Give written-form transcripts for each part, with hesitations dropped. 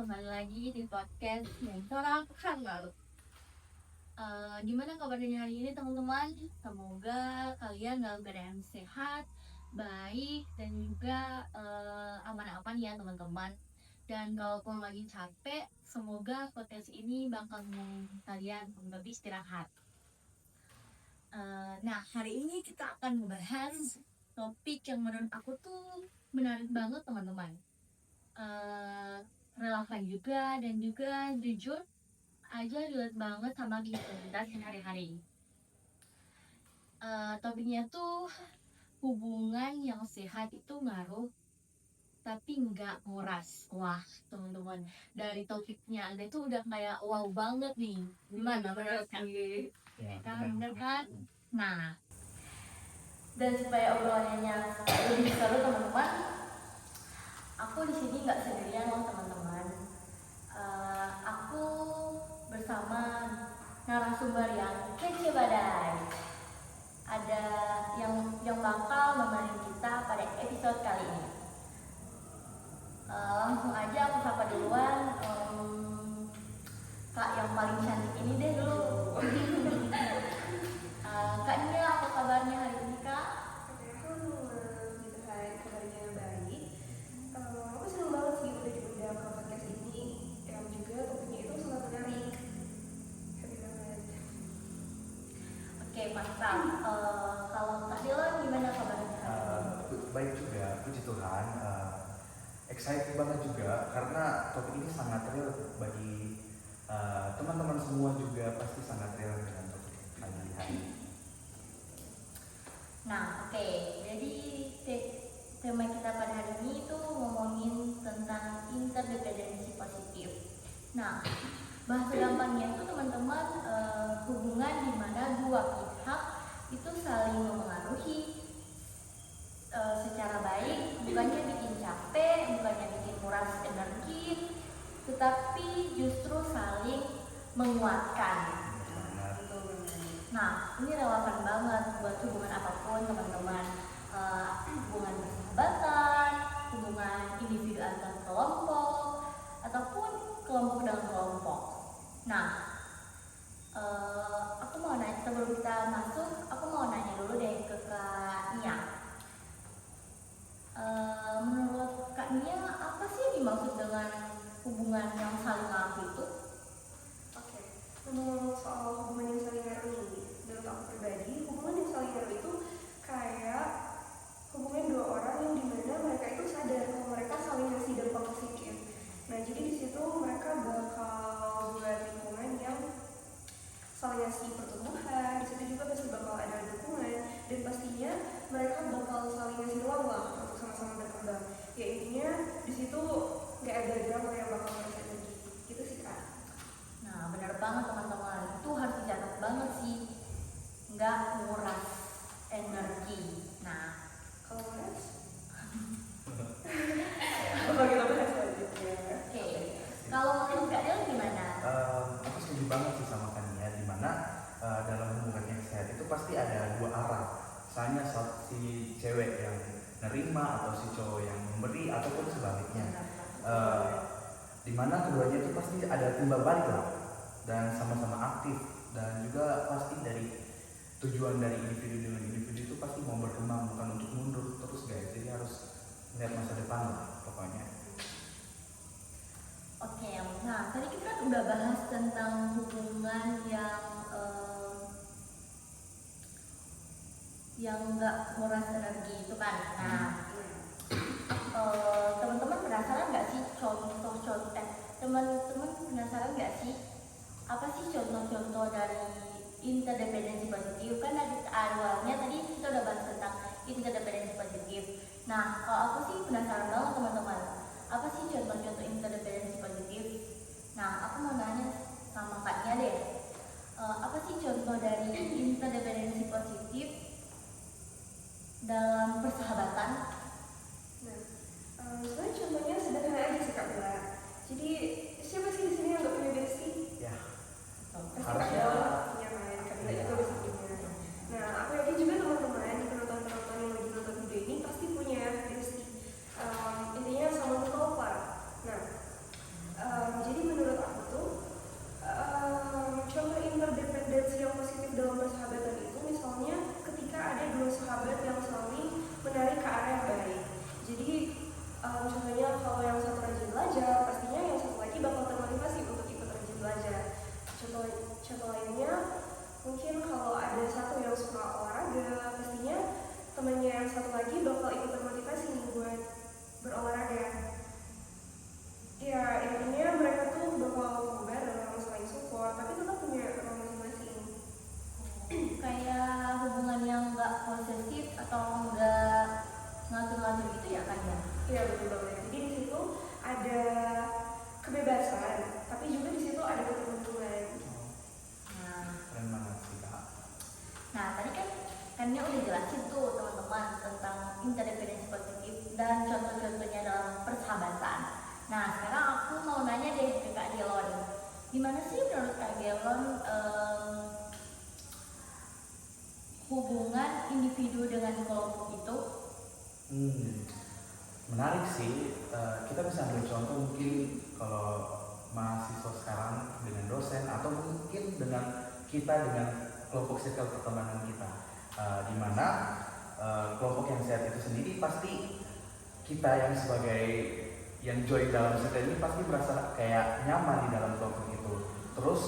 kembali lagi di podcast Mentoral Pekan Lalu. Gimana kabarnya hari ini teman-teman? Semoga kalian dalam keadaan sehat, baik, dan juga aman-aman ya teman-teman. Dan kalaupun lagi capek, semoga podcast ini bakal membantu kalian lebih istirahat. Nah, hari ini kita akan membahas topik yang menurut aku tuh menarik banget teman-teman. Relevan juga dan juga jujur aja relate banget sama kita sehari-hari. Topiknya tuh hubungan yang sehat itu ngaruh tapi nggak nguras. Wah teman-teman, dari topiknya ada itu udah kayak wow banget nih. Gimana menurut kalian? Bener kan? Nah, dan supaya obrolannya lebih seru teman-teman, aku di sini nggak sendirian loh teman-teman. Aku bersama narasumber yang kece badai. Ada yang bakal menemani kita pada episode kali ini. Langsung aja aku sapa duluan Kak yang paling cantik ini deh dulu. Kak Nia, apa kabarnya hari ini Kak? Kabarnya baik. Aku senang banget sih udah diundang ke podcast ini. Yang juga topiknya itu sangat menarik. Happy banget. Oke, mantap. Kalau Kak Dilan gimana kabarnya? Baik juga, puji Tuhan. Excited banget juga karena topik ini sangat real bagi teman-teman semua, juga pasti sangat real dengan topik kali ini. Nah, oke. Jadi tema kita pada hari ini itu ngomongin tentang interdependensi positif. Nah, bahasa gampangnya itu teman-teman hubungan di mana dua pihak itu saling mempengaruhi secara baik, bukannya bikin capek, bukannya bikin kuras energi, tetapi justru saling menguatkan. Nah, ini relevan banget buat hubungan apapun teman-teman. Hubungan persahabatan, hubungan individu antar kelompok, ataupun kelompok dengan kelompok. Nah, aku mau nanya, sebelum kita masuk, aku mau nanya dulu deh ke Kak Nia. Menurut Kak Nia, apa sih yang dimaksud dengan hubungan yang saling ngaruh itu? Oke. Ngomong soal hubungan yang saling ngaruh ini, menurut aku pribadi, hubungan yang saling ngaruh itu kayak hubungan dua orang yang dimana mereka itu sadar kalau mereka saling ngasih dampak positif. Nah, jadi di situ mereka bakal buat lingkungan yang saling ngasih pertumbuhan. Di situ juga pasti bakal ada dukungan dan pastinya mereka bakal saling ngasih ruang lah untuk sama-sama berkembang. Ya intinya di situ nggak ada drama yang bakal mereka lagi. Gitu sih Kak. Nah, benar banget teman-teman. Itu harus dicatat banget sih. Nggak nguras energi. Nah, Kalau Mas, apa kita bahas selanjutnya? oke. Kalau menurut Kak Del gimana? Aku setuju banget sih sama Kania, di mana dalam hubungan yang sehat itu pasti ada dua arah. Misalnya si cewek yang nerima atau si cowok yang memberi ataupun sebaliknya. Di mana keduanya itu pasti ada timbal balik lah dan sama-sama aktif, dan juga pasti dari tujuan dari individu dengan individu itu pasti mau berkembang, bukan untuk mundur terus guys. Jadi harus lihat masa depan lah pokoknya. Oke, nah tadi kita kan udah bahas tentang hubungan yang nggak nguras energi itu kan. Nah, teman-teman penasaran nggak sih teman-teman penasaran nggak sih apa sih contoh-contoh dari interdependensi positif? Kan dari awalnya tadi kita udah bahas tentang interdependensi positif. Nah, kalau aku sih penasaran banget teman-teman, apa sih contoh-contoh interdependensi positif? Nah, aku mau nanya sama Kaknya deh, apa sih contoh dari interdependensi positif dalam persahabatan? Nah, sebenarnya contohnya sederhana aja sih Kak Bella. Jadi siapa sih di sini yang nggak punya bestie? Ya, Pasti harusnya ada punya kan, Kak Bella juga pasti punya. Nah, aku yakin juga teman-teman di penonton-penonton yang lagi nonton video ini pasti punya bestie. Intinya sama talk lah. Nah, Hmm, menarik sih. Kita bisa ambil contoh mungkin kalau mahasiswa sekarang dengan dosen atau mungkin dengan kita dengan kelompok circle pertemanan kita. Di mana kelompok yang sehat itu sendiri pasti kita yang sebagai yang join dalam circle ini pasti merasa kayak nyaman di dalam kelompok itu. Terus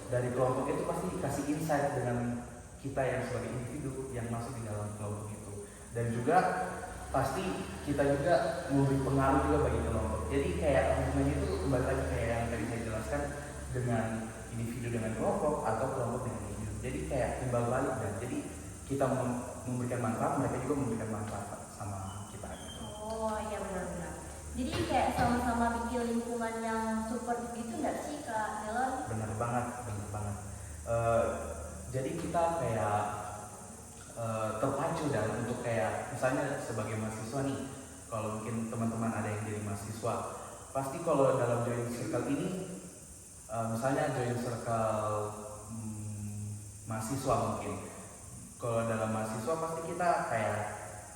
dari kelompok itu pasti kasih insight dengan kita yang sebagai individu yang masuk di dalam kelompok itu. Dan juga pasti kita juga memberi pengaruh juga bagi kelompok. Jadi kayak hubungannya itu kembali lagi kayak yang tadi saya jelaskan dengan individu dengan kelompok atau kelompok dengan individu. Jadi kayak timbal balik dan jadi kita memberikan manfaat, mereka juga memberikan manfaat sama kita gitu. Oh iya benar-benar. Jadi kayak sama-sama bikin lingkungan yang support gitu nggak sih Kak Delon? Benar banget, benar banget. Jadi kita kayak terpacu dan untuk kayak misalnya sebagai mahasiswa nih, kalau mungkin teman-teman ada yang jadi mahasiswa, pasti kalau dalam join circle ini, misalnya join circle mahasiswa mungkin, kalau dalam mahasiswa pasti kita kayak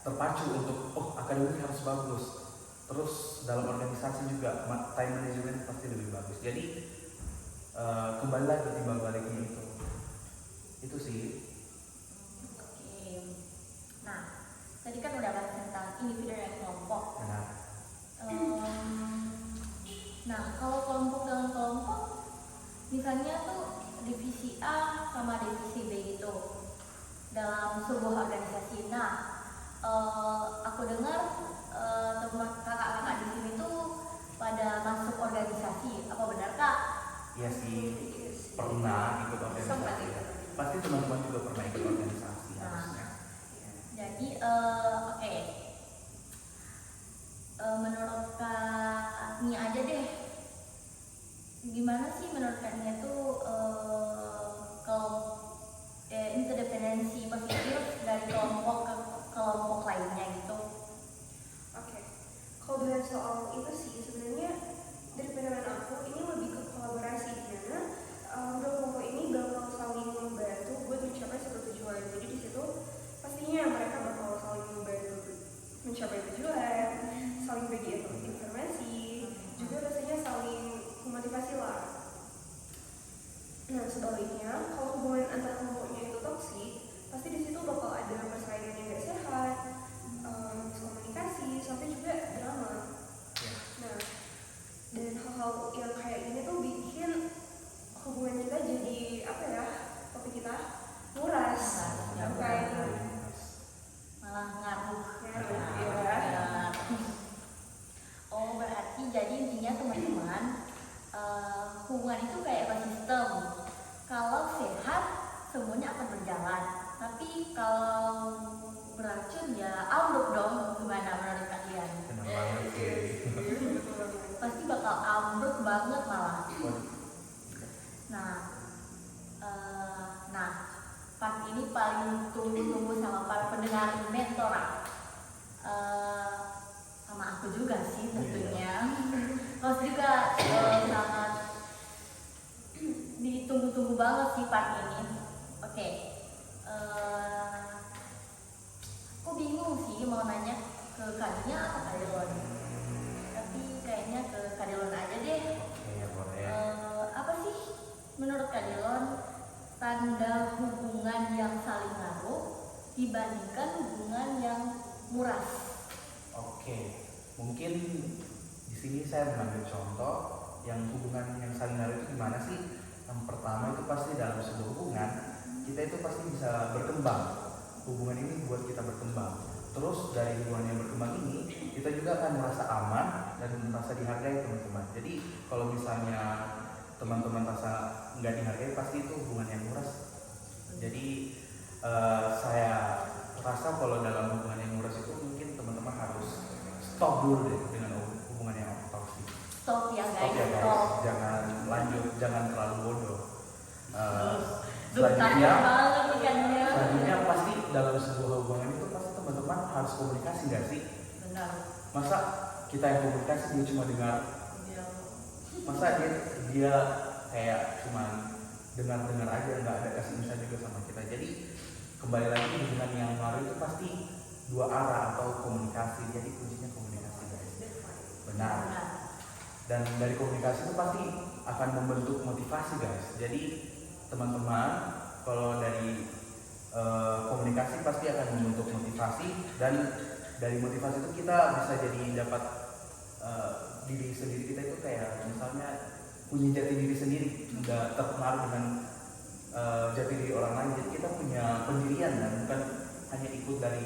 terpacu untuk akademik harus bagus, terus dalam organisasi juga time management pasti lebih bagus. Jadi kembali lagi timbal baliknya itu sih. Oke. Nah, tadi kan udah bahas tentang individu dan kelompok. Benar. Nah, kalau kelompok dengan kelompok, misalnya tuh divisi A sama divisi B gitu dalam sebuah organisasi. Nah, aku dengar teman kakak-kakak di sini tuh pada masuk organisasi. Apa benar Kak? Iya sih, pernah ikut Sempat organisasi. ikut. Pasti teman-teman juga pernah ikut organisasi Nah. harusnya. Jadi, oke. Menurut Kak Nia aja deh, gimana sih menurut Kak Nia tuh kalau interdependensi positif dari kelompok ke kelompok lainnya gitu? Oke, kalau bahas soal itu sih sebenarnya dari pandangan aku ini lebih ke kolaborasi di mana dua kelompok ini bakal saling membantu buat mencapai satu tujuan. Jadi di situ pastinya mereka bakal saling membantu mencapai tujuan, saling bagi informasi, juga pastinya saling memotivasi lah. Nah sebaliknya, kalau hubungan antar kelompoknya itu toksik, pasti di situ bakal ada persaingan yang gak sehat, miskomunikasi, sampai juga drama. Nah, dan hal-hal yang kayak gini tuh bikin hubungan kita jadi apa ya? Topik kita nguras, bukan Malah ngaruh. ngaruh ya. Oh, berarti jadi intinya teman-teman, hubungan itu kayak ekosistem. Kalau sehat, semuanya akan berjalan. Tapi kalau beracun ya ambruk dong. Gimana menurut kalian? Benar banget sih. Pasti bakal ambruk banget malah. Nah, part ini paling tunggu-tunggu sama para pendengar mentora. Sama aku juga sih tentunya. Terus juga sangat ditunggu-tunggu banget sih part ini. Oke. Aku bingung sih mau nanya ke Kak Nia atau Kak Delon. Tapi kayaknya ke Kak Delon aja deh. Oke, boleh. Apa sih menurut Kak Delon tanda hubungan yang saling ngaruh dibandingkan hubungan yang muras? Oke, mungkin di sini saya mengambil contoh yang hubungan yang saling ngaruh itu gimana sih? Yang pertama itu pasti dalam sebuah hubungan kita itu pasti bisa berkembang. Hubungan ini buat kita berkembang. Terus dari hubungan yang berkembang ini kita juga akan merasa aman dan merasa dihargai teman-teman. Jadi kalau misalnya teman-teman rasa nggak dihargai pasti itu hubungan yang muras. Jadi saya rasa kalau dalam hubungan yang muras itu mungkin teman-teman harus stop dulu deh dengan hubungan yang toksik. Stop ya Stop guys, ya guys, stop. jangan lanjut, jangan terlalu bodoh. Selanjutnya Selanjutnya, selanjutnya pasti dalam sebuah hubungan itu pasti teman-teman harus komunikasi nggak sih? benar. Masa kita yang komunikasi dia cuma dengar, masa dia kayak cuma dengar aja nggak ada kasih insight juga sama kita. Jadi kembali lagi hubungan yang baru itu pasti dua arah atau komunikasi. Jadi kuncinya komunikasi guys. Benar. Dan dari komunikasi itu pasti akan membentuk motivasi guys. Jadi teman-teman kalau dari komunikasi pasti akan membentuk motivasi, dan dari motivasi itu kita bisa jadi dapat diri sendiri kita itu kayak misalnya punya jati diri sendiri, nggak terpengaruh dengan jati diri orang lain. Jadi kita punya pendirian dan bukan hanya ikut dari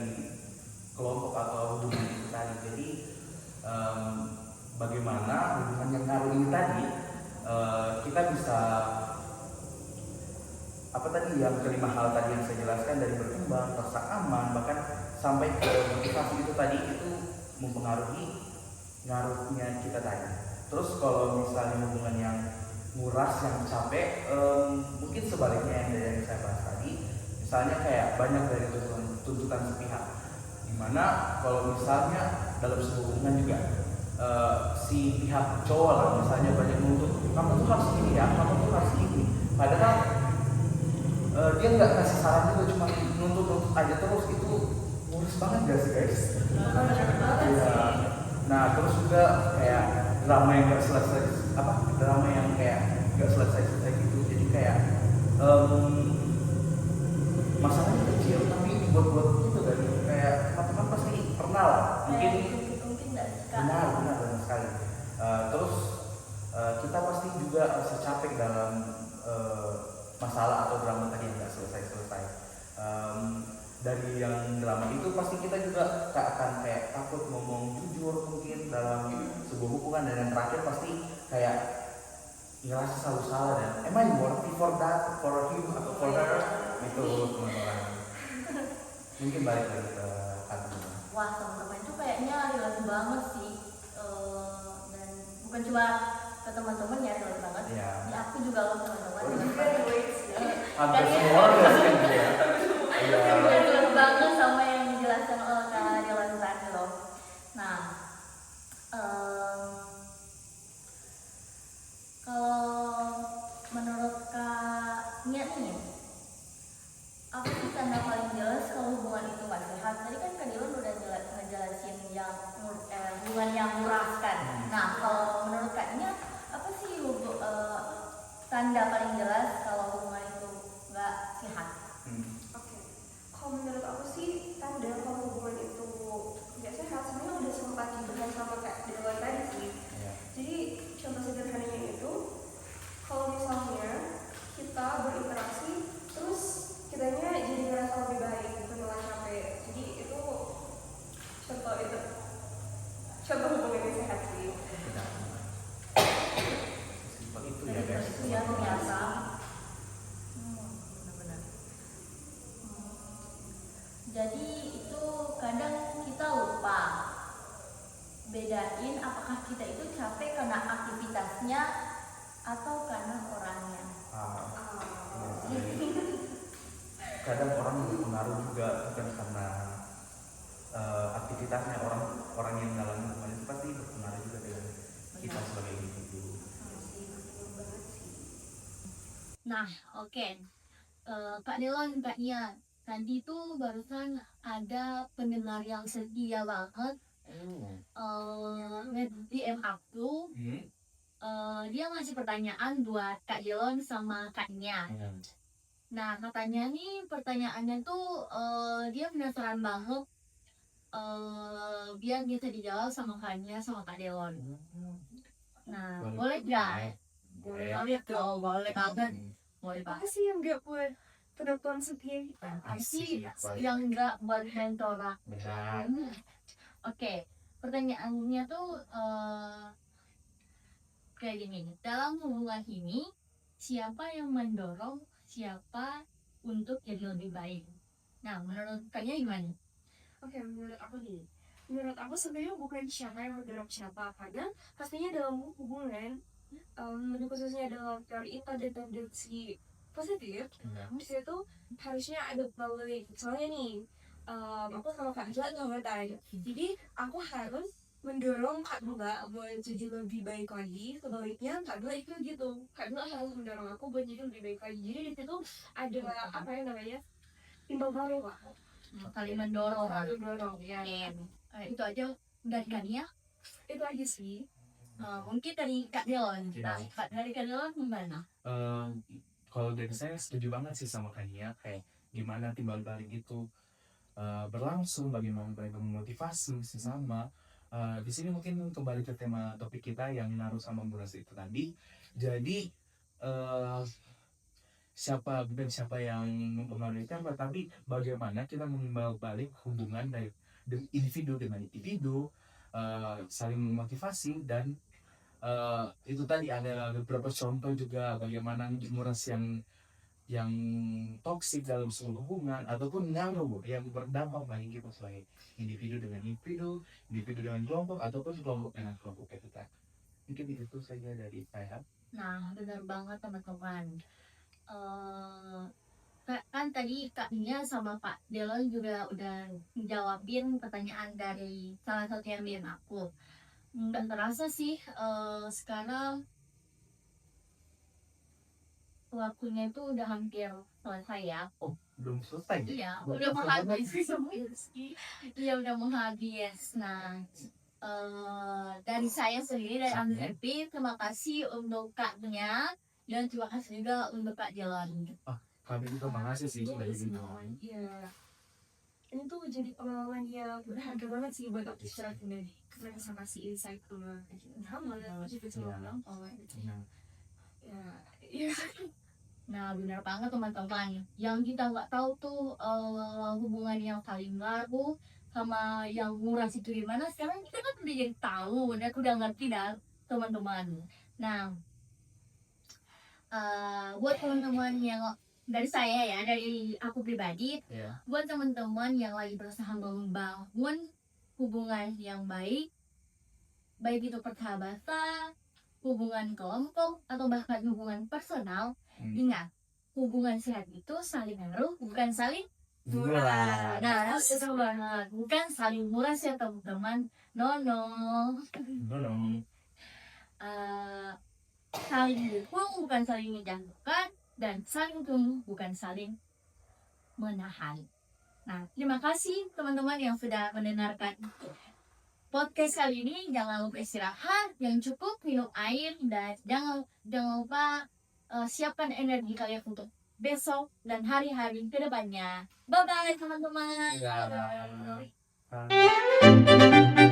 kelompok atau hubungan itu tadi. Jadi bagaimana hubungan yang ngaruh ini tadi kita bisa apa tadi yang kelima hal tadi yang saya jelaskan, dari berkembang, rasa aman, bahkan sampai ke motivasi itu tadi, itu mempengaruhi ngaruhnya kita tadi. Terus kalau misalnya hubungan yang nguras, yang capek, mungkin sebaliknya yang dari yang saya bahas tadi, misalnya kayak banyak dari tuntutan sepihak, dimana kalau misalnya dalam sebuah hubungan juga si pihak cowok lah misalnya banyak menuntut, kamu tuh harus ini ya, kamu tuh harus ini, padahal dia nggak kasih saran juga, cuma nuntut aja terus. Itu ngurus banget gak sih guys? Ya. Nah terus juga kayak drama yang nggak selesai, drama yang kayak nggak selesai gitu. Jadi kayak masalahnya kecil tapi buat gitu kan, kayak teman-teman pasti pernah lah mungkin benar sekali. Terus kita pasti juga rasa capek dalam masalah atau drama tadi yang nggak selesai. Dari yang drama itu pasti kita juga akan kayak takut ngomong jujur mungkin dalam sebuah hubungan, dan yang terakhir pasti kayak ngerasa selalu salah dan am I worthy for that, for him atau for her, itu teman-teman. Mungkin balik lagi ke kata. Wah teman-teman itu kayaknya relate banget sih. Dan bukan cuma ke teman-teman ya, relate banget. Ya. Di aku juga loh teman-teman. Hampir semua orang ngerasain gitu ya. Iya. Relate banget sama yang dijelaskan oleh Kak Dylan tadi loh. Nah, kalau menurut Kak Nia nih, apa sih tanda paling jelas kalau hubungan itu nggak sehat? Tadi kan Kak Dylan udah ngejelasin yang hubungan yang muraskan. Nah, kalau menurut Kak Nia, apa sih tanda paling jelas kalau hubungan itu nggak sehat? Oke. Kalau menurut aku sih tanda kalau hubungan itu nggak sehat sebenarnya udah sempat dibahas sama Kak Dewan tadi sih. Jadi contoh sederhananya itu kalau misalnya kita berinteraksi terus kitanya jadi ngerasa lebih baik, bukan malah capek. Jadi itu contoh hubungan yang sehat sih. Simpel itu ya guys. Itu ya biasa. Benar-benar. Jadi itu kadang kita lupa bedain apakah kita itu capek karena aktivitasnya atau karena orangnya. Kadang orang berpengaruh juga bukan karena aktivitasnya, orang yang dalam hubungan itu pasti berpengaruh juga dengan kita sebagai individu. Nah, oke. Kak Delon, Kak Nia, tadi tuh barusan ada pendengar yang setia banget DM aku. Dia ngasih pertanyaan buat Kak Delon sama Kak Nia. Nah, katanya nih pertanyaannya tuh dia penasaran banget biar bisa dijawab sama Kak Nia sama Kak Delon. Nah, boleh nggak? Boleh banget dong, boleh banget. Boleh Apa banget. sih yang nggak buat penonton setia? Asik yang nggak buat mentorak. Oke, pertanyaannya tuh kayak gini. Dalam hubungan ini, siapa yang mendorong siapa untuk jadi lebih baik? Nah, menurut kalian gimana? Oke, menurut aku nih, menurut aku sebenarnya bukan siapa yang mendorong siapa, karena pastinya dalam hubungan, lebih khususnya dalam teori itu ada tendensi positif. Di situ harusnya ada melalui, soalnya nih, aku sama Kak Dila sahabatan, jadi aku harus mendorong Kak Dila buat jadi lebih baik lagi. Sebaliknya Kak Dila itu gitu, Kak Dila harus mendorong aku buat jadi lebih baik lagi. Jadi di situ ada apa ya namanya, timbal balik lah. saling mendorong. Saling dorong ya. Itu aja dari Kania. Itu aja sih. Mungkin dari Kak Delon. Iya. Dari Kak Delon gimana? Kalau dari saya setuju banget sih sama Kania, kayak gimana timbal balik itu berlangsung, bagaimana mereka memotivasi sesama. Di sini mungkin kembali ke tema topik kita yang naruh sama Muras itu tadi. Jadi bukan siapa yang mempengaruhi siapa, tapi bagaimana kita menimbal balik hubungan dari individu dengan individu, saling memotivasi. Dan itu tadi ada beberapa contoh juga bagaimana Muras yang toksik dalam sebuah hubungan ataupun ngaruh yang berdampak bagi kita sebagai individu dengan individu, individu dengan kelompok ataupun kelompok dengan kelompok kita. Mungkin itu saja dari saya. Nah, benar banget teman-teman. Kan tadi Kak Nia sama Pak Delon juga udah jawabin pertanyaan dari salah satu yang DM aku. Nggak terasa sih sekarang waktunya itu udah hampir selesai ya. Oh, belum selesai. Iya, Belum udah selesai menghabis. Iya, udah menghabis. Nah, dari saya sendiri dari MVP, terima kasih untuk Kaknya dan terima kasih juga untuk Kak Jalan. Kami juga makasih sih dari Pengalaman, iya. Ini tuh jadi pengalaman yang berharga banget sih buat aku secara pribadi. Karena bisa kasih insight ke kamu dan aku juga cuma bilang kalau ya. Nah, benar banget teman-teman. Yang kita nggak tahu tuh hubungan yang saling ngaruh sama yang nguras itu gimana. Sekarang kita kan udah jadi tahu, udah ngerti dah teman-teman. Nah, buat teman-teman yang dari saya ya, dari aku pribadi, buat teman-teman yang lagi berusaha membangun hubungan yang baik itu persahabatan, hubungan kelompok, atau bahkan hubungan personal, ingat, hubungan sehat itu saling ngaruh, bukan saling murah. Nah, itu banget, bukan saling muras ya teman-teman. No. Saling dukung bukan saling menjatuhkan, dan saling tunggu bukan saling menahan. Nah, terima kasih teman-teman yang sudah mendengarkan podcast kali ini. Jangan lupa istirahat yang cukup, minum air, dan jangan lupa siapkan energi kalian untuk besok dan hari-hari ke depannya. Bye-bye teman-teman. Bye.